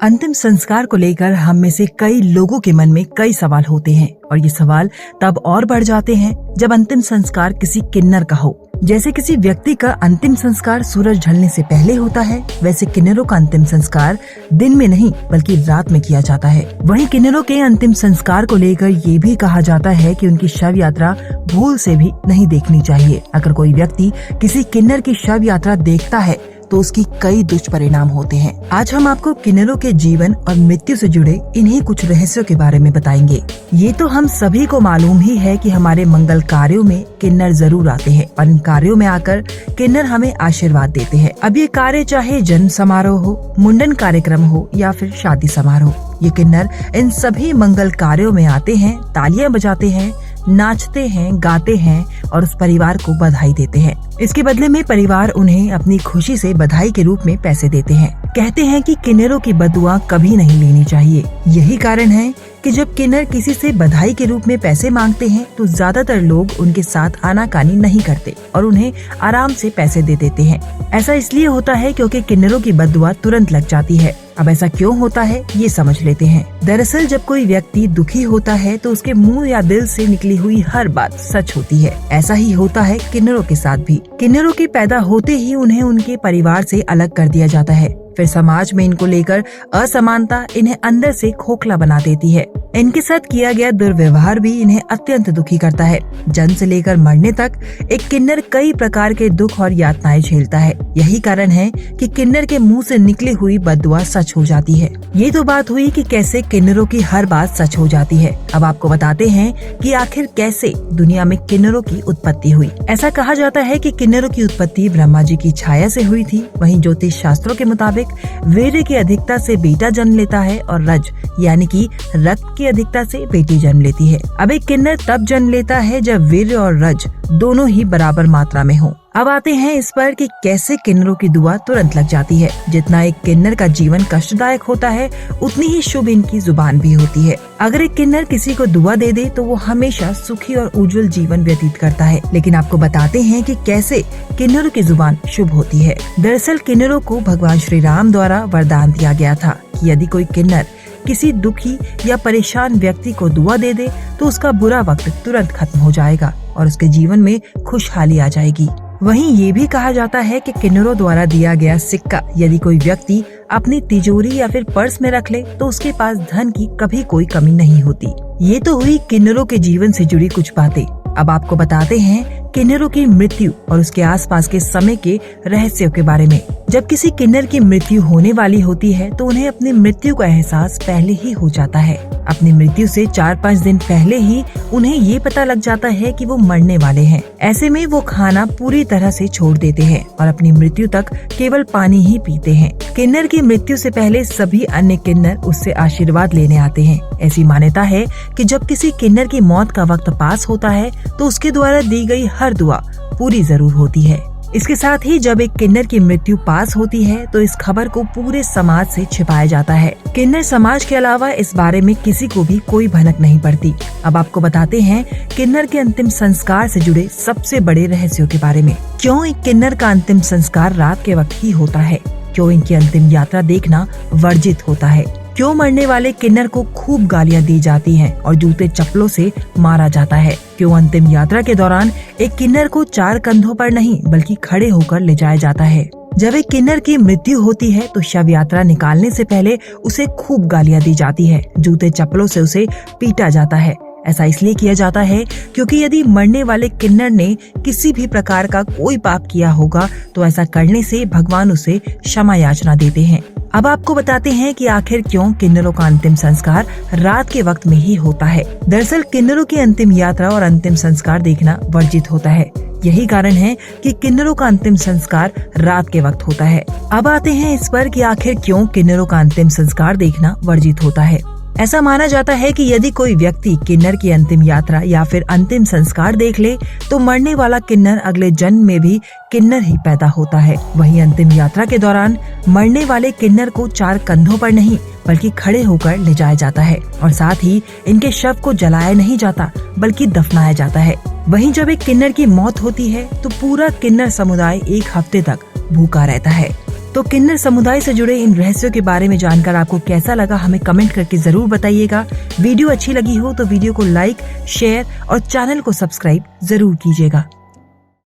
अंतिम संस्कार को लेकर हम में से कई लोगों के मन में कई सवाल होते हैं और ये सवाल तब और बढ़ जाते हैं जब अंतिम संस्कार किसी किन्नर का हो। जैसे किसी व्यक्ति का अंतिम संस्कार सूरज ढलने से पहले होता है, वैसे किन्नरों का अंतिम संस्कार दिन में नहीं बल्कि रात में किया जाता है। वहीं किन्नरों के अंतिम संस्कार को लेकर ये भी कहा जाता है कि उनकी शव यात्रा भूल से भी नहीं देखनी चाहिए। अगर कोई व्यक्ति किसी किन्नर की शव यात्रा देखता है तो उसकी कई दुष्परिणाम होते हैं। आज हम आपको किन्नरों के जीवन और मृत्यु से जुड़े इन्हीं कुछ रहस्यों के बारे में बताएंगे। ये तो हम सभी को मालूम ही है कि हमारे मंगल कार्यों में किन्नर जरूर आते हैं और इन कार्यों में आकर किन्नर हमें आशीर्वाद देते हैं। अब ये कार्य चाहे जन्म समारोह हो, मुंडन कार्यक्रम हो या फिर शादी समारोह, ये किन्नर इन सभी मंगल कार्यों में आते हैं, तालियां बजाते हैं, नाचते हैं, गाते हैं और उस परिवार को बधाई देते हैं। इसके बदले में परिवार उन्हें अपनी खुशी से बधाई के रूप में पैसे देते हैं। कहते हैं कि किन्नरों की बददुआ कभी नहीं लेनी चाहिए। यही कारण है कि जब किन्नर किसी से बधाई के रूप में पैसे मांगते हैं तो ज्यादातर लोग उनके साथ आनाकानी नहीं करते और उन्हें आराम से पैसे दे देते हैं। ऐसा इसलिए होता है क्योंकि किन्नरों की बददुआ तुरंत लग जाती है। अब ऐसा क्यों होता है ये समझ लेते हैं। दरअसल जब कोई व्यक्ति दुखी होता है तो उसके मुंह या दिल से निकली हुई हर बात सच होती है। ऐसा ही होता है किन्नरों के साथ भी। किन्नरों के पैदा होते ही उन्हें उनके परिवार से अलग कर दिया जाता है। फिर समाज में इनको लेकर असमानता इन्हें अंदर से खोखला बना देती है। इनके साथ किया गया दुर्व्यवहार भी इन्हें अत्यंत दुखी करता है। जन्म से लेकर मरने तक एक किन्नर कई प्रकार के दुख और यातनाएं झेलता है। यही कारण है कि किन्नर के मुंह से निकली हुई बददुआ सच हो जाती है। ये तो बात हुई कि कैसे किन्नरों की हर बात सच हो जाती है। अब आपको बताते हैं कि आखिर कैसे दुनिया में किन्नरों की उत्पत्ति हुई। ऐसा कहा जाता है कि किन्नरों की उत्पत्ति ब्रह्मा जी की छाया से हुई थी। वहीं ज्योतिष शास्त्रों के मुताबिक वीर्य की अधिकता से बेटा जन्म लेता है और रज यानी कि रक्त की अधिकता से बेटी जन्म लेती है। अब एक किन्नर तब जन्म लेता है जब वीर्य और रज दोनों ही बराबर मात्रा में हो। अब आते हैं इस पर कि कैसे किन्नरों की दुआ तुरंत लग जाती है। जितना एक किन्नर का जीवन कष्टदायक होता है उतनी ही शुभ इनकी जुबान भी होती है। अगर एक किन्नर किसी को दुआ दे दे तो वो हमेशा सुखी और उज्जवल जीवन व्यतीत करता है। लेकिन आपको बताते हैं कि कैसे किन्नरों की जुबान शुभ होती है। दरअसल किन्नरों को भगवान श्री राम द्वारा वरदान दिया गया था कि यदि कोई किन्नर किसी दुखी या परेशान व्यक्ति को दुआ दे दे तो उसका बुरा वक्त तुरंत खत्म हो जाएगा और उसके जीवन में खुशहाली आ जाएगी। वहीं ये भी कहा जाता है कि किन्नरों द्वारा दिया गया सिक्का यदि कोई व्यक्ति अपनी तिजोरी या फिर पर्स में रख ले तो उसके पास धन की कभी कोई कमी नहीं होती। ये तो हुई किन्नरों के जीवन से जुड़ी कुछ बातें। अब आपको बताते हैं किन्नरों की मृत्यु और उसके आसपास के समय के रहस्यों के बारे में। जब किसी किन्नर की मृत्यु होने वाली होती है तो उन्हें अपनी मृत्यु का एहसास पहले ही हो जाता है। अपनी मृत्यु से 4-5 दिन पहले ही उन्हें ये पता लग जाता है कि वो मरने वाले हैं। ऐसे में वो खाना पूरी तरह से छोड़ देते हैं और अपनी मृत्यु तक केवल पानी ही पीते हैं। किन्नर की मृत्यु से पहले सभी अन्य किन्नर उससे आशीर्वाद लेने आते हैं। ऐसी मान्यता है कि जब किसी किन्नर की मौत का वक्त पास होता है तो उसके द्वारा दी गई हर दुआ पूरी जरूर होती है। इसके साथ ही जब एक किन्नर की मृत्यु पास होती है तो इस खबर को पूरे समाज से छिपाया जाता है। किन्नर समाज के अलावा इस बारे में किसी को भी कोई भनक नहीं पड़ती। अब आपको बताते हैं किन्नर के अंतिम संस्कार से जुड़े सबसे बड़े रहस्यों के बारे में। क्यों एक किन्नर का अंतिम संस्कार रात के वक्त ही होता है? क्यों इनकी अंतिम यात्रा देखना वर्जित होता है? क्यों मरने वाले किन्नर को खूब गालियां दी जाती हैं और जूते चप्पलों से मारा जाता है? क्यों अंतिम यात्रा के दौरान एक किन्नर को 4 कंधों पर नहीं बल्कि खड़े होकर ले जाया जाता है? जब एक किन्नर की मृत्यु होती है तो शव यात्रा निकालने से पहले उसे खूब गालियां दी जाती है, जूते चप्पलों से उसे पीटा जाता है। ऐसा इसलिए किया जाता है क्योंकि यदि मरने वाले किन्नर ने किसी भी प्रकार का कोई पाप किया होगा तो ऐसा करने से भगवान उसे क्षमा याचना देते हैं। अब आपको बताते हैं कि आखिर क्यों किन्नरों का अंतिम संस्कार रात के वक्त में ही होता है। दरअसल किन्नरों की अंतिम यात्रा और अंतिम संस्कार देखना वर्जित होता है। यही कारण है कि किन्नरों का अंतिम संस्कार रात के वक्त होता है। अब आते हैं इस पर कि आखिर क्यों किन्नरों का अंतिम संस्कार देखना वर्जित होता है। ऐसा माना जाता है कि यदि कोई व्यक्ति किन्नर की अंतिम यात्रा या फिर अंतिम संस्कार देख ले तो मरने वाला किन्नर अगले जन्म में भी किन्नर ही पैदा होता है। वहीं अंतिम यात्रा के दौरान मरने वाले किन्नर को 4 कंधों पर नहीं बल्कि खड़े होकर ले जाया जाता है और साथ ही इनके शव को जलाया नहीं जाता बल्कि दफनाया जाता है। वहीं जब एक किन्नर की मौत होती है तो पूरा किन्नर समुदाय 1 हफ्ते तक भूखा रहता है। तो किन्नर समुदाय से जुड़े इन रहस्यों के बारे में जानकर आपको कैसा लगा हमें कमेंट करके जरूर बताइएगा। वीडियो अच्छी लगी हो तो वीडियो को लाइक, शेयर और चैनल को सब्सक्राइब जरूर कीजिएगा।